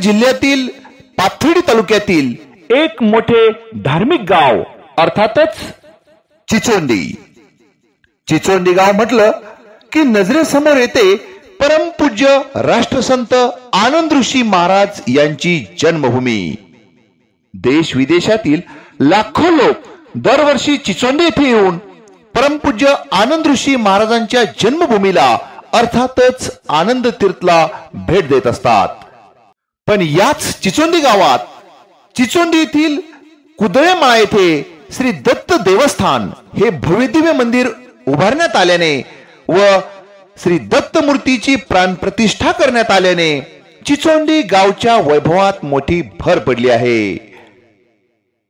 जिल्ह्यातील पाथर्डी तालुक्यातील एक मोठे धार्मिक गाव अर्थातच चिचोंडी. चिचोंडी गाव म्हटलं की नजरेसमोर येते परमपूज्य राष्ट्रसंत आनंद ऋषी महाराज यांची जन्मभूमी. देश विदेशातील लाखो लोक दरवर्षी चिचोंडी येथे येऊन परमपूज्य आनंद ऋषी महाराजांच्या जन्मभूमीला अर्थातच आनंद तीर्थला भेट देत असतात. पण याच चिचोंडी गावात चिचोंडी येथील कुदळेमाळा येथे श्री दत्त देवस्थान हे भव्यदिव्य मंदिर उभारण्यात आल्याने व श्री दत्त मूर्तीची प्राणप्रतिष्ठा करण्यात आल्याने चिचोंडी गावच्या वैभवात मोठी भर पडली आहे.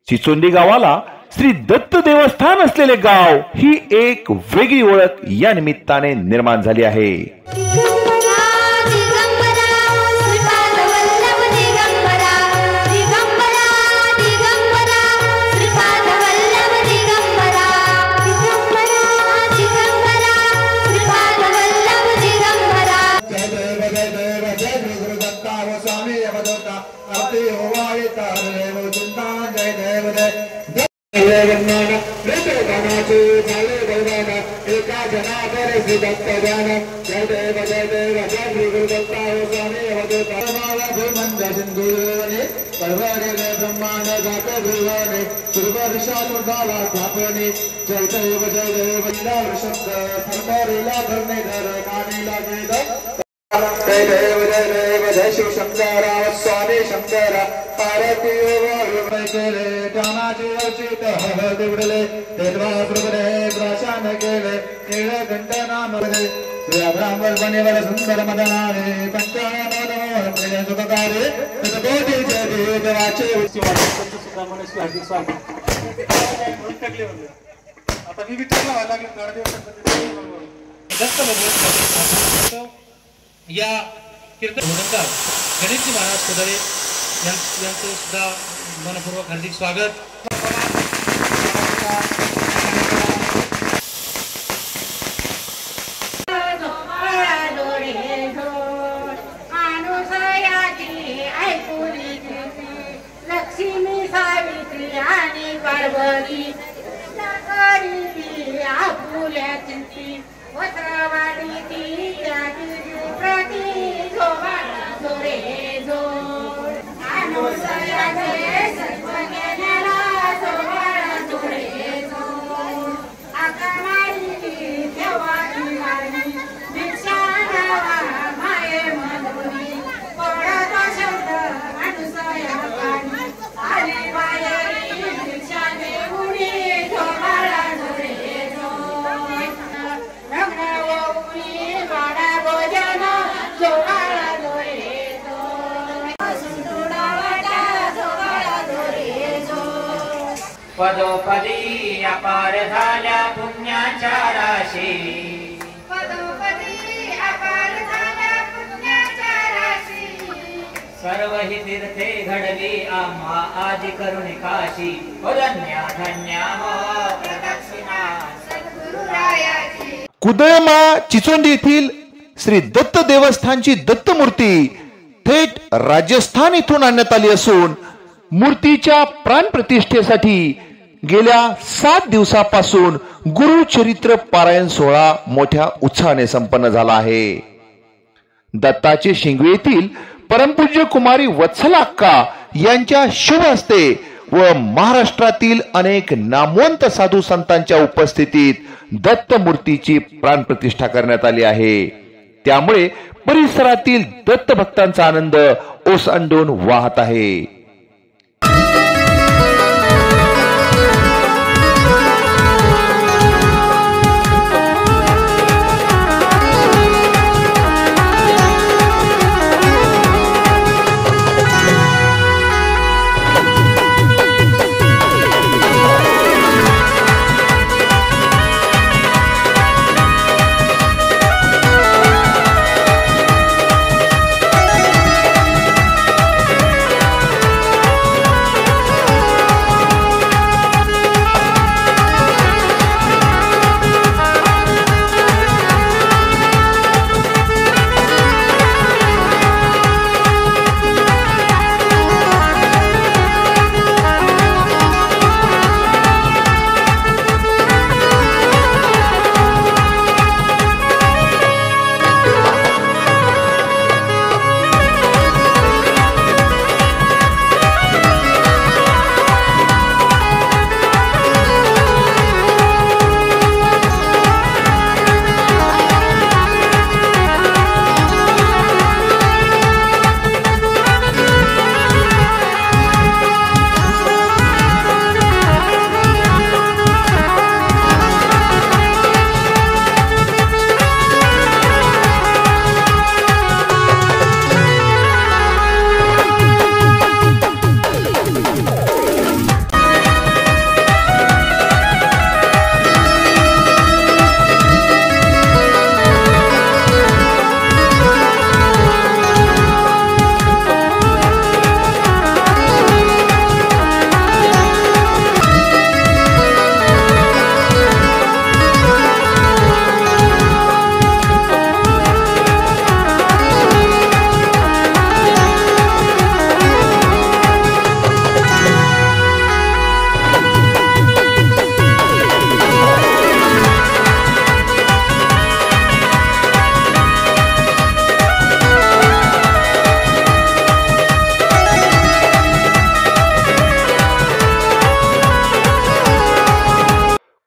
चिचोंडी गावाला श्री दत्त देवस्थान असलेले गाव ही एक वेगळी ओळख या निमित्ताने निर्माण झाली आहे. जय शिव शंकर स्वामी शंकर पार्वती निवडले प्राशान केले नीलकंठ नाम ब्राह्मण बनेवर सुंदर मदनारे पंचानन सुखकारे कोटी देवाचे हार्दिक स्वागत. आता मी विचारला व्हायला लागले दत्त भगवंत या कीर्तन म्हणतात गणेशजी महाराज कोदळे यांचं सुद्धा मनपूर्वक हार्दिक स्वागत. लक्ष्मी सावित्री आणि पार्वती आपुल्या चिंती वस्त्रवाडी ती प्रती जोरे जोड अनुसयाचे सर्व गेलेला सोहळा जोरे जोड आकमारी देवाची वाणी भिक्षा नावा माये मधुरी पडत शब्द अनुसया पाणी आली बाहेरी भिक्षा देऊनी सोहळा जोरे जोड रंग ओळी वाडा भोजन सोहळा जोरे पदोपदी अपार झाल्या पुण्याच्या राशी पदोपदी अपार झाल्या पुण्याच्या राशी सर्व ही तीर्थे घडली आम्हा आदि करुणी काशी धन्या धन्या प्रदक्षिणा सद्गुरुरायाची. कुदळेमाळा चिचोंडी येथील श्री दत्त देवस्थानची दत्त मूर्ती थेट राजस्थान इथून आणण्यात आली असून मूर्तीच्या प्राणप्रतिष्ठेसाठी गेल्या 7 दिवसापासून गुरुचरित्र पारायण सोहळा मोठ्या उत्साहाने संपन्न झाला आहे. दत्ताचे शिंगवे येथील परमपूज्य कुमारी वत्सला अक्का यांच्या शुभ हस्ते व महाराष्ट्रातील अनेक नामवंत साधू संतांच्या उपस्थितीत दत्त मूर्तीची प्राणप्रतिष्ठा करण्यात आली आहे. त्यामुळे परिसरातील दत्त भक्तांचा आनंद ओसंडून वाहत आहे.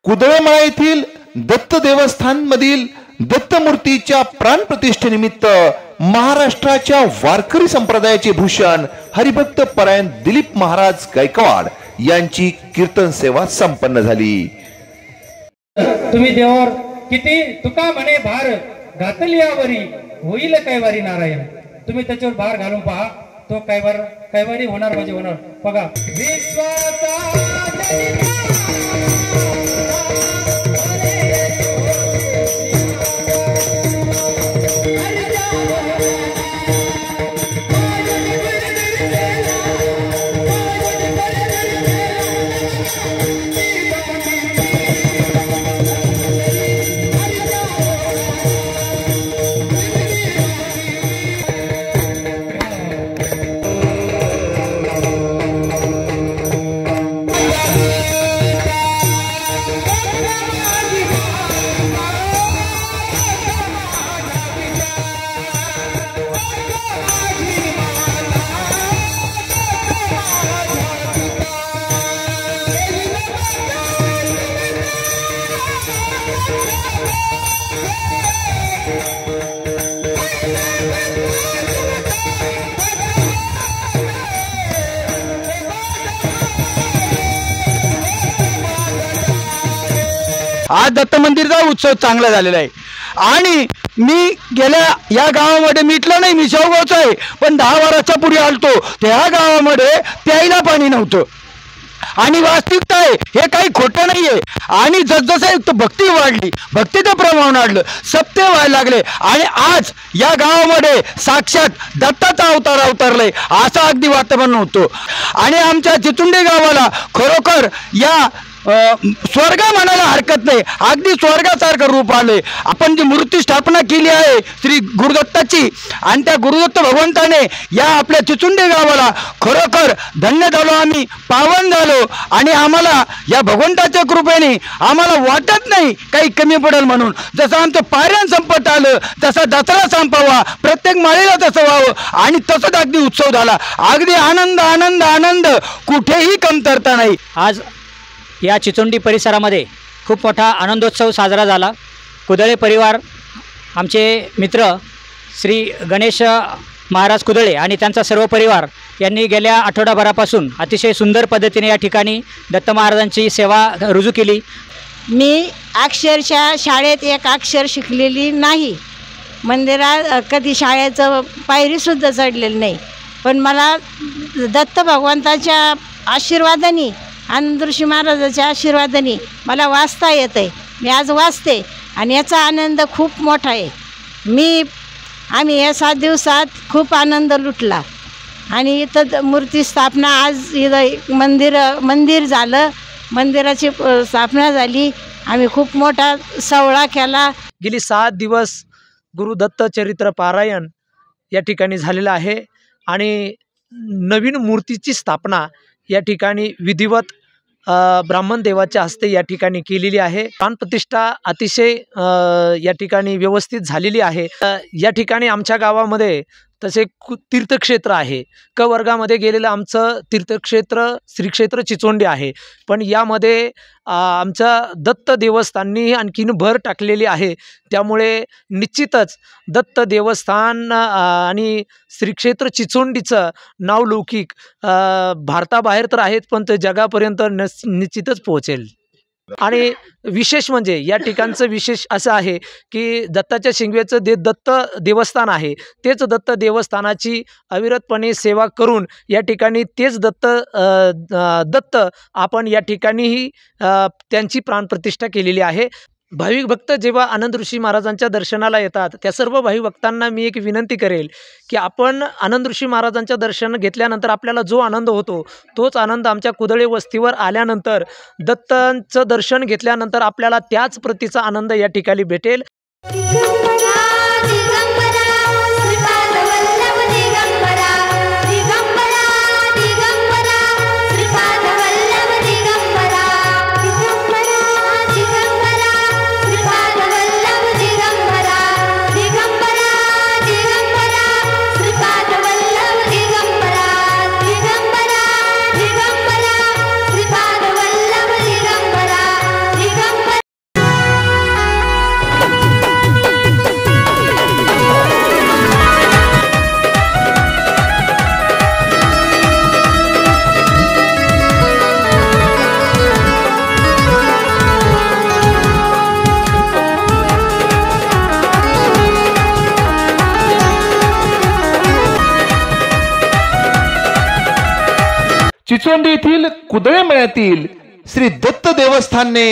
कुदळेमळा येथील दत्त देवस्थान मधील दत्तमूर्तीच्या प्राणप्रतिष्ठेनिमित्त महाराष्ट्राच्या वारकरी संप्रदायाचे भूषण हरिभक्त परायण दिलीप महाराज गायकवाड यांची कीर्तन सेवा संपन्न झाली. तुम्ही देवावर किती तुका म्हणे भार घातली यावरी होईल कैवारी नारायण. तुम्ही त्याच्यावर भार घालून पहा, तो कैवारी होणार म्हणजे होणार. बघा आज दत्त मंदिरचा उत्सव चांगला झालेला आहे. आणि मी गेल्या या गावामध्ये मिटलं नाही, मी शेवगावचा आहे, पण 10 वर्षाच्या पूर्वी आलतो त्या गावामध्ये प्यायला पाणी नव्हतं. आणि वास्तविकता आहे, हे काही खोटं नाहीये. आणि जसजसं भक्ती वाढली, भक्तीचं प्रमाण वाढलं, सत्य व्हायला लागले आणि आज या गावामध्ये साक्षात दत्ताचा अवतार अवतरलाय असं अगदी वातावरण नव्हतं. आणि आमच्या चिचुंडी गावाला खरोखर या स्वर्ग म्हणायला हरकत नाही, अगदी स्वर्गासारखं रूप आले. आपण जी मूर्ती स्थापना केली आहे श्री गुरुदत्ताची, आणि त्या गुरुदत्त भगवंताने या आपल्या चिचुंडी गावाला खरोखर धन्य झालो, आम्ही पावन झालो. आणि आम्हाला या भगवंताच्या कृपेने आम्हाला वाटत नाही काही कमी पडेल म्हणून. जसं आमचं पारायण संपत आलं तसा दसरा संपावा, प्रत्येक माळीला तसं व्हावं आणि तसंच अगदी उत्सव झाला. अगदी आनंद आनंद आनंद, कुठेही कमतरता नाही. आज या चिचोंडी परिसरामध्ये खूप मोठा आनंदोत्सव साजरा झाला. कुदळे परिवार, आमचे मित्र श्री गणेश महाराज कुदळे आणि त्यांचा सर्व परिवार यांनी गेल्या आठवडाभरापासून अतिशय सुंदर पद्धतीने या ठिकाणी दत्त महाराजांची सेवा रुजू केली. मी अक्षरशः शाळेत एक अक्षर शिकलेली नाही, मंदिरात कधी शाळेचं पायरीसुद्धा चढलेली नाही, पण मला दत्त भगवंताच्या आशीर्वादाने, आनंदऋषी महाराजाच्या आशीर्वादाने मला वाचता येतं आहे. मी आज वाचते आणि याचा आनंद खूप मोठा आहे. आम्ही या 7 दिवसात खूप आनंद लुटला. आणि इथं मूर्ती स्थापना, आज इथं मंदिर झालं, मंदिराची स्थापना झाली. आम्ही खूप मोठा सोहळा केला. गेली 7 दिवस गुरुदत्त चरित्र पारायण या ठिकाणी झालेलं आहे आणि नवीन मूर्तीची स्थापना या ठिकाणी विधिवत ब्राह्मण देवाच्या हस्ते या ठिकाणी केलेली आहे. प्राणप्रतिष्ठा अतिशय या ठिकाणी व्यवस्थित झालेली आहे. या ठिकाणी आमच्या गावामध्ये तसे तीर्थक्षेत्र आहे. क वर्गामध्ये गेलेलं आमचं तीर्थक्षेत्र श्री क्षेत्र चिचोंडी आहे, पण यामध्ये आमच्या दत्त देवस्थाननी आणखीन भर टाकलेली आहे. त्यामुळे निश्चितच दत्त देवस्थान आणि श्री क्षेत्र चिचोंडीचं नाव लौकिक भारताबाहेर तर आहेत, पण ते जगापर्यंत निश्चितच पोहोचेल. आणि विशेष म्हणजे या ठिकाणचं विशेष असं आहे की दत्ताच्या शिंगवेचं दत्त देवस्थान आहे, तेच दत्त देवस्थानाची अविरतपणे सेवा करून या ठिकाणी तेच दत्त आपण या ठिकाणीही त्यांची प्राणप्रतिष्ठा केलेली आहे. भाविक भक्त जेव्हा आनंद ऋषी महाराजांच्या दर्शनाला येतात, त्या सर्व भाविक भक्तांना मी एक विनंती करेल की आपण आनंद ऋषी महाराजांच्या दर्शन घेतल्यानंतर आपल्याला जो आनंद होतो तोच आनंद आमच्या कुदळे वस्तीवर आल्यानंतर, दत्तांचं दर्शन घेतल्यानंतर आपल्याला त्याच प्रतीचा आनंद या ठिकाणी भेटेल. दिगंबरा चिचोंडी येथील कुदळे मळ्यातील श्री दत्त देवस्थानने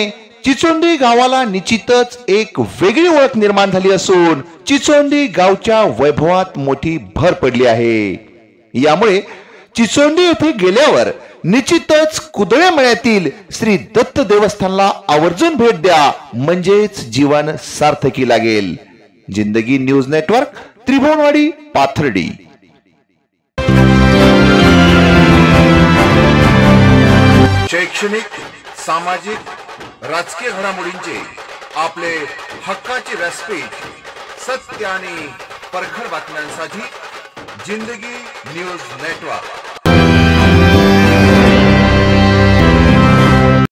चिचोंडी गावाला निश्चितच एक वेगळी ओळख निर्माण झाली असून चिचोंडी गावच्या वैभवात मोठी भर पडली आहे. यामुळे चिचोंडी येथे गेल्यावर निश्चितच कुदळे मळ्यातील श्री दत्त देवस्थानला आवर्जून भेट द्या, म्हणजेच जीवन सार्थकी लागेल. जिंदगी न्यूज नेटवर्क, त्रिभुवनवाडी, पाथर्डी. शैक्षणिक, सामाजिक, राजकीय घडामोडींचे आपले हक्काचे व्यासपीठ, सत्य आणि परखड बातम्यांसाठी जिंदगी न्यूज नेटवर्क.